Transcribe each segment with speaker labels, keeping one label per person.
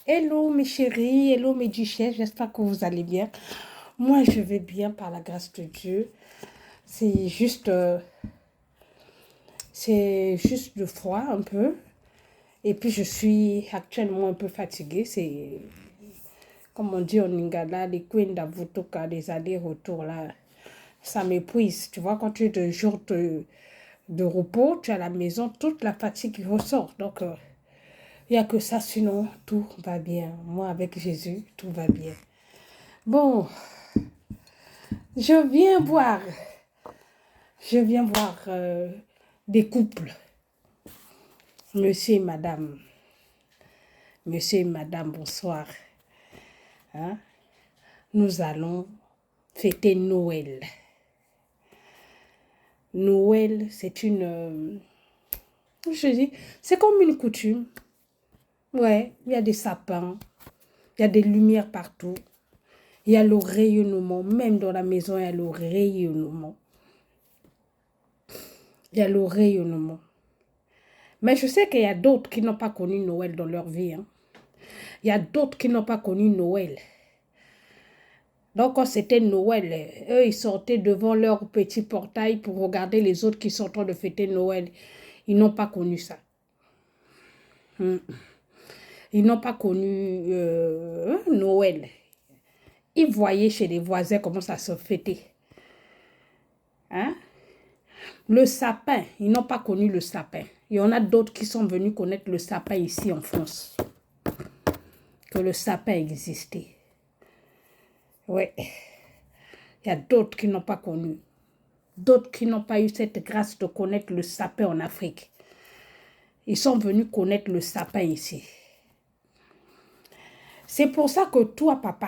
Speaker 1: Hello mes chéris, hello mes duchesses, j'espère que vous allez bien. Moi je vais bien par la grâce de Dieu. C'est juste, euh, c'est juste le froid un peu. Et puis je suis actuellement un peu fatiguée. C'est, comme on dit en Lingala, les queens d'Avutoka, les allers-retours là. Ça m'épuise. Tu vois, quand tu es de jour de repos, tu es à la maison, toute la fatigue qui ressort. Donc, il n'y a que ça, sinon tout va bien. Moi, avec Jésus, tout va bien. Bon, je viens voir, je viens voir des couples, monsieur et madame. Monsieur et madame, bonsoir. Hein? Nous allons fêter Noël. Noël, c'est je dis, c'est comme une coutume. Ouais, il y a des sapins, il y a des lumières partout. Il y a le rayonnement, même dans la maison, il y a le rayonnement. Il y a le rayonnement. Mais je sais qu'il y a d'autres qui n'ont pas connu Noël dans leur vie. Hein. Il y a d'autres qui n'ont pas connu Noël. Donc, quand c'était Noël, eux, ils sortaient devant leur petit portail pour regarder les autres qui sont en train de fêter Noël. Ils n'ont pas connu ça. Ils n'ont pas connu Noël. Ils voyaient chez les voisins comment ça se fêtait. Hein? Le sapin, ils n'ont pas connu le sapin. Il y en a d'autres qui sont venus connaître le sapin ici en France. Que le sapin existait. Oui. Il y a d'autres qui n'ont pas connu. D'autres qui n'ont pas eu cette grâce de connaître le sapin en Afrique. Ils sont venus connaître le sapin ici. C'est pour ça que toi, papa,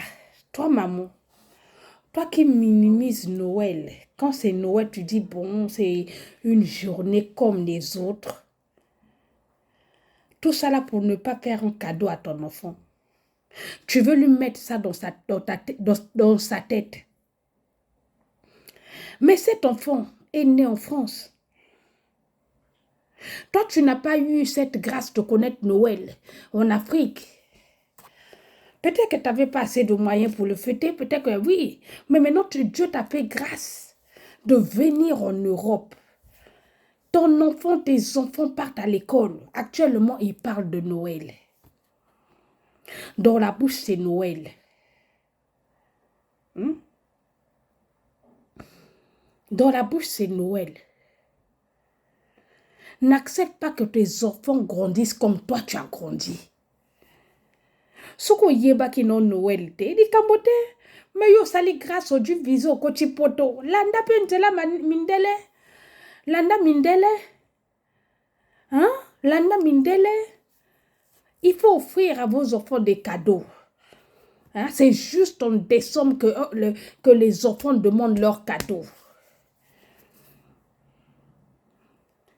Speaker 1: toi, maman, toi qui minimises Noël, quand c'est Noël, tu dis, bon, c'est une journée comme les autres. Tout ça là pour ne pas faire un cadeau à ton enfant. Tu veux lui mettre ça dans sa tête. Mais cet enfant est né en France. Toi, tu n'as pas eu cette grâce de connaître Noël en Afrique. Peut-être que tu n'avais pas assez de moyens pour le fêter, peut-être que oui. Mais maintenant, Dieu t'a fait grâce de venir en Europe. Ton enfant, tes enfants partent à l'école. Actuellement, ils parlent de Noël. Dans la bouche, c'est Noël. Dans la bouche, c'est Noël. N'accepte pas que tes enfants grandissent comme toi, tu as grandi. Soko yeba ki non Noël te, di kambote, mais yo sali grâce au du viso koti poto. Landa pentela mindele. Landa mindele. Hein? Landa mindele. Il faut offrir à vos enfants des cadeaux. Hein? C'est juste en décembre que les enfants demandent leurs cadeaux.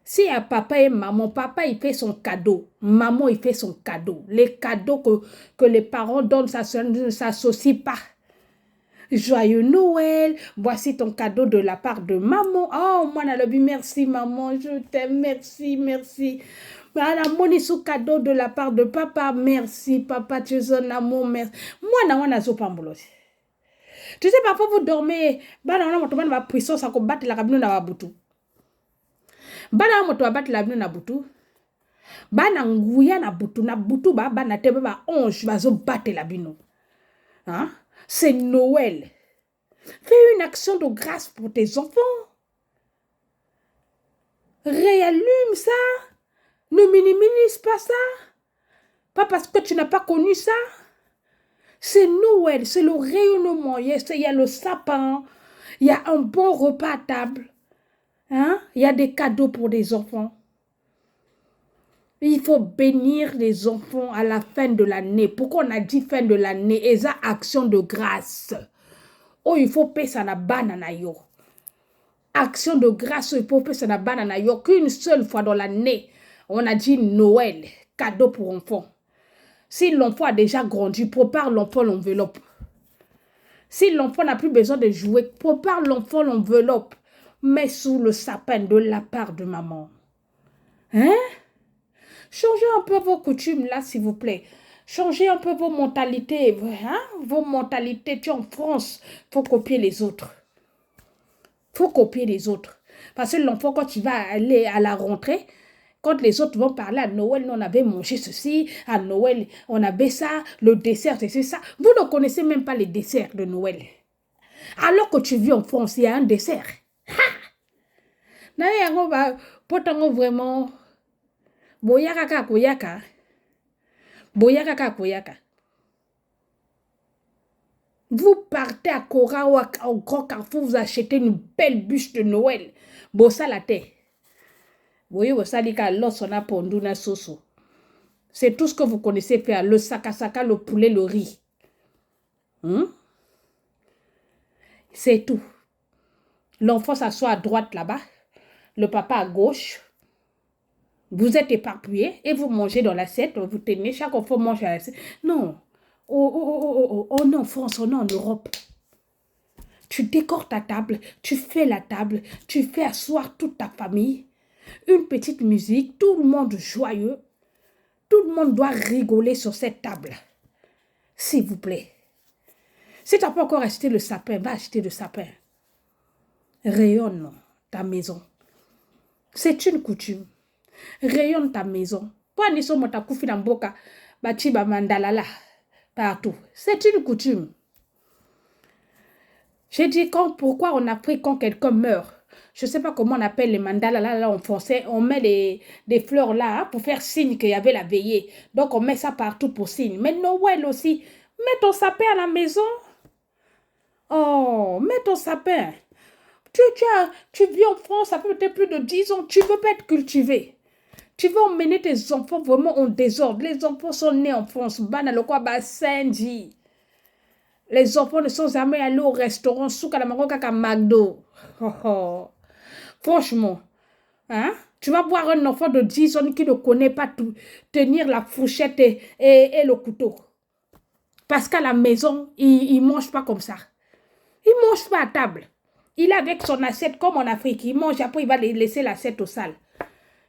Speaker 1: Si un papa et maman, papa il fait son cadeau, maman il fait son cadeau. Les cadeaux que les parents donnent, ça ne s'associe pas. Joyeux Noël, voici ton cadeau de la part de maman. Oh, moi, merci maman, je t'aime, merci, merci. Mon sous cadeau de la part de papa, merci papa, tu es un amour, merci. Moi, tu sais, parfois vous dormez, va puissance à combattre la cabine na babutu. Bana moto abattre la cabine na butu. Bana nguya na butu bana tebe ba onge bazo battre la bino. Hein? C'est Noël. Fais une action de grâce pour tes enfants. Réallume ça. Ne minimise pas ça. Pas parce que tu n'as pas connu ça. C'est Noël, c'est le rayonnement. Il y a le sapin. Il y a un bon repas à table. Hein? Il y a des cadeaux pour les enfants. Il faut bénir les enfants à la fin de l'année. Pourquoi on a dit fin de l'année? Et ça, action de grâce. Oh, il faut payer ça na banana yo. Action de grâce, il faut payer ça na banana yo. Qu'une seule fois dans l'année, on a dit Noël, cadeau pour enfants. Si l'enfant a déjà grandi, prépare l'enfant l'enveloppe. Si l'enfant n'a plus besoin de jouer, prépare l'enfant l'enveloppe. Mets sous le sapin de la part de maman. Hein? Changez un peu vos coutumes là, s'il vous plaît. Changez un peu vos mentalités. Hein? Vos mentalités, tu es en France, il faut copier les autres. Il faut copier les autres. Parce que l'enfant, quand il va aller à la rentrée, quand les autres vont parler à Noël, on avait mangé ceci, à Noël, on avait ça, le dessert, c'est ça. Vous ne connaissez même pas les desserts de Noël. Alors que tu vis en France, il y a un dessert. Pourtant, vraiment, boyaka koyaka. Boyaka koyaka. Vous partez à Cora ou au Grand Carrefour, vous achetez une belle bûche de Noël. Bossa la terre. Vous voyez, ça dit qu'à l'os, on a ponduna soso. C'est tout ce que vous connaissez faire. Le sakasaka, le poulet, le riz. C'est tout. L'enfant s'assoit à droite là-bas. Le papa à gauche. Vous êtes éparpillés et vous mangez dans l'assiette. Vous tenez, chaque enfant mange à l'assiette. Non. On est en France, on est en Europe. Tu décores ta table, tu fais la table, tu fais asseoir toute ta famille. Une petite musique, tout le monde joyeux. Tout le monde doit rigoler sur cette table. S'il vous plaît. Si tu n'as pas encore acheté le sapin, va acheter le sapin. Rayonne ta maison. C'est une coutume. Rayonne ta maison. Partout. C'est une coutume. J'ai dit pourquoi on a pris quand quelqu'un meurt. Je ne sais pas comment on appelle les mandalas là en français. On met des fleurs là pour faire signe qu'il y avait la veillée. Donc on met ça partout pour signe. Mais Noël aussi. Mets ton sapin à la maison. Oh, mets ton sapin. Tu vis en France, ça fait peut-être plus de 10 ans. Tu ne veux pas être cultivé. Tu veux emmener tes enfants vraiment en désordre. Les enfants sont nés en France. Les enfants ne sont jamais allés au restaurant. McDo. Oh, oh. Franchement, hein? Tu vas voir un enfant de 10 ans qui ne connaît pas tout, tenir la fourchette et le couteau. Parce qu'à la maison, il ne mange pas comme ça. Il ne mange pas à table. Il est avec son assiette comme en Afrique. Il mange, après il va laisser l'assiette au sale.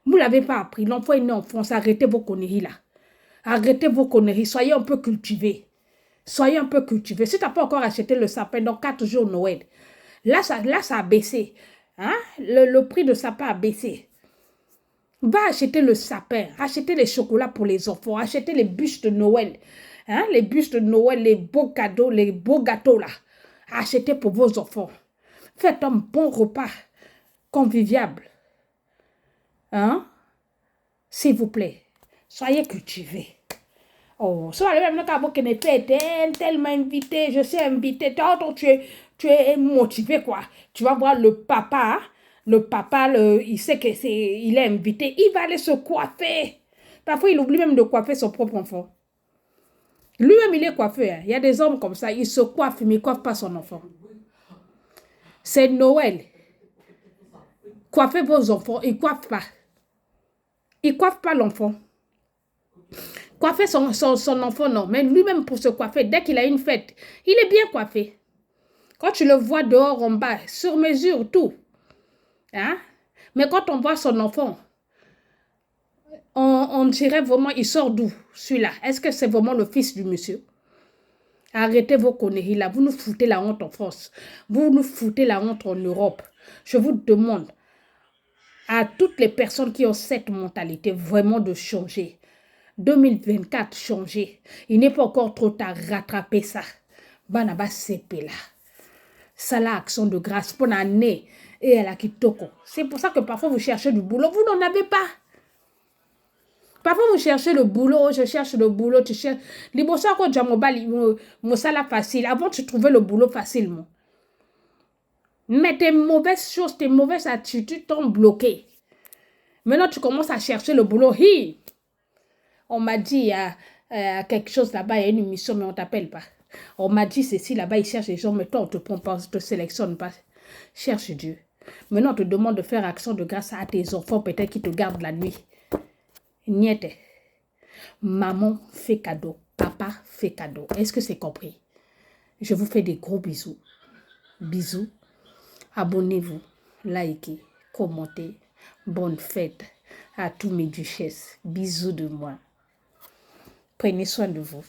Speaker 1: Vous ne l'avez pas appris. L'enfant est né en France. Arrêtez vos conneries là. Arrêtez vos conneries. Soyez un peu cultivés. Soyez un peu cultivés. Si tu n'as pas encore acheté le sapin dans 4 jours Noël, là ça a baissé. Hein? Le prix de sapin a baissé. Va acheter le sapin. Achetez les chocolats pour les enfants. Achetez les bûches de Noël. Hein? Les bûches de Noël, les beaux cadeaux, les beaux gâteaux là. Achetez pour vos enfants. Faites un bon repas convivial. Hein? S'il vous plaît, soyez cultivés. Oh, ça va même quand vous êtes tellement invité, je sais invité, tu es motivé quoi. Tu vas voir le papa, il sait que il est invité, il va aller se coiffer. Parfois, il oublie même de coiffer son propre enfant. Lui-même, il est coiffé. Hein. Il y a des hommes comme ça, ils se coiffent, mais ils ne coiffent pas son enfant. C'est Noël. Coiffez vos enfants, ils ne coiffent pas. Il ne coiffe pas l'enfant. Coiffer son enfant, non. Mais lui-même, pour se coiffer, dès qu'il a une fête, il est bien coiffé. Quand tu le vois dehors, en bas, sur mesure, tout. Hein? Mais quand on voit son enfant, on dirait vraiment, il sort d'où, celui-là? Est-ce que c'est vraiment le fils du monsieur? Arrêtez vos conneries là. Vous nous foutez la honte en France. Vous nous foutez la honte en Europe. Je vous demande à toutes les personnes qui ont cette mentalité vraiment de changer. 2024, changer. Il n'est pas encore trop tard rattraper ça. Banaba sepe là. Ça la action de grâce pour l'année et elle a kitoko. C'est pour ça que parfois vous cherchez du boulot, vous n'en avez pas. Parfois vous cherchez le boulot, je cherche le boulot, tu cherches. Libosa ko jamobali mo sala facile. Avant tu trouvais le boulot facilement. Mais tes mauvaises choses, tes mauvaises attitudes t'ont bloqué. Maintenant tu commences à chercher le boulot. Hi! On m'a dit, il y a quelque chose là-bas, il y a une émission, mais on ne t'appelle pas. On m'a dit ceci là-bas, ils cherchent les gens, mais toi, on ne te prend pas, on ne te sélectionne pas. Cherche Dieu. Maintenant, on te demande de faire action de grâce à tes enfants, peut-être qui te gardent la nuit. Niette. Maman fait cadeau, papa fait cadeau. Est-ce que c'est compris? Je vous fais des gros bisous. Bisous. Abonnez-vous, likez, commentez. Bonne fête à tous mes duchesses. Bisous de moi. Prenez soin de vous.